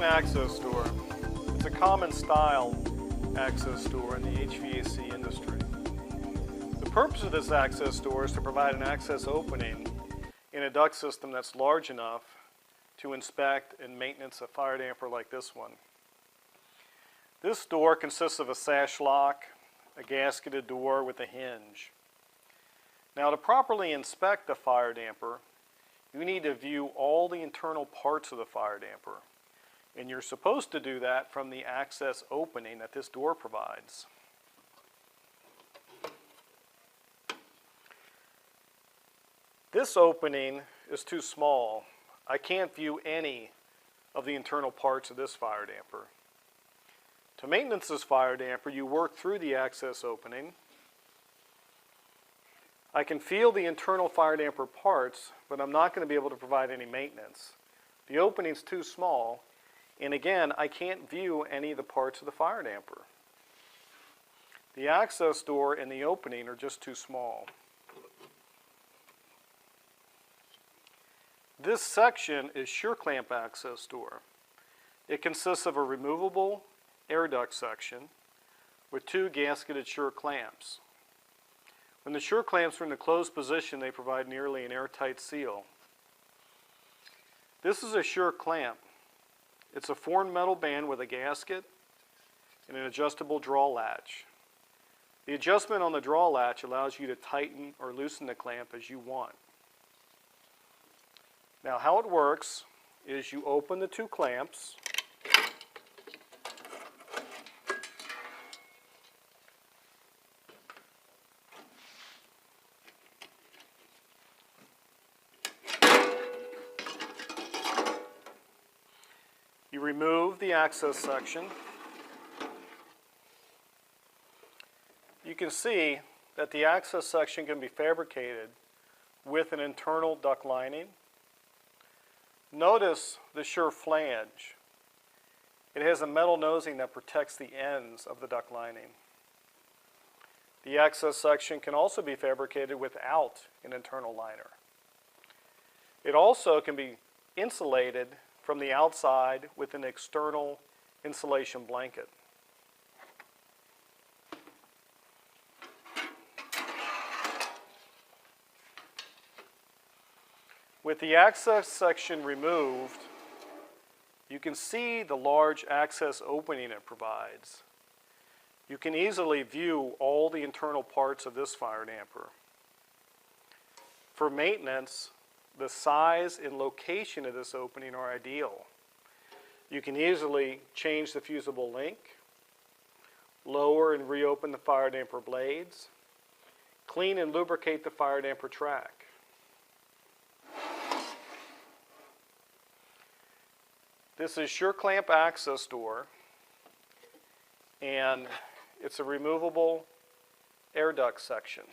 access door. It's a common style access door in the HVAC industry. The purpose of this access door is to provide an access opening in a duct system that's large enough to inspect and maintenance a fire damper like this one. This door consists of a sash lock, a gasketed door with a hinge. Now, to properly inspect the fire damper, you need to view all the internal parts of the fire damper, and you're supposed to do that from the access opening that this door provides. This opening is too small. I can't view any of the internal parts of this fire damper. To maintenance this fire damper, you work through the access opening. I can feel the internal fire damper parts, but I'm not going to be able to provide any maintenance. The opening's too small, and again, I can't view any of the parts of the fire damper. The access door and the opening are just too small. This section is sure clamp access door. It consists of a removable air duct section with two gasketed sure clamps. When the sure clamps are in the closed position, they provide nearly an airtight seal. This is a sure clamp. It's a formed metal band with a gasket and an adjustable draw latch. The adjustment on the draw latch allows you to tighten or loosen the clamp as you want. Now, how it works is you open the two clamps. You remove the access section. You can see that the access section can be fabricated with an internal duct lining. Notice the sure flange. It has a metal nosing that protects the ends of the duct lining. The access section can also be fabricated without an internal liner. It also can be insulated from the outside with an external insulation blanket. With the access section removed, you can see the large access opening it provides. You can easily view all the internal parts of this fire damper. For maintenance, the size and location of this opening are ideal. You can easily change the fusible link, lower and reopen the fire damper blades, clean and lubricate the fire damper track. This is sure clamp access door, and it's a removable air duct section.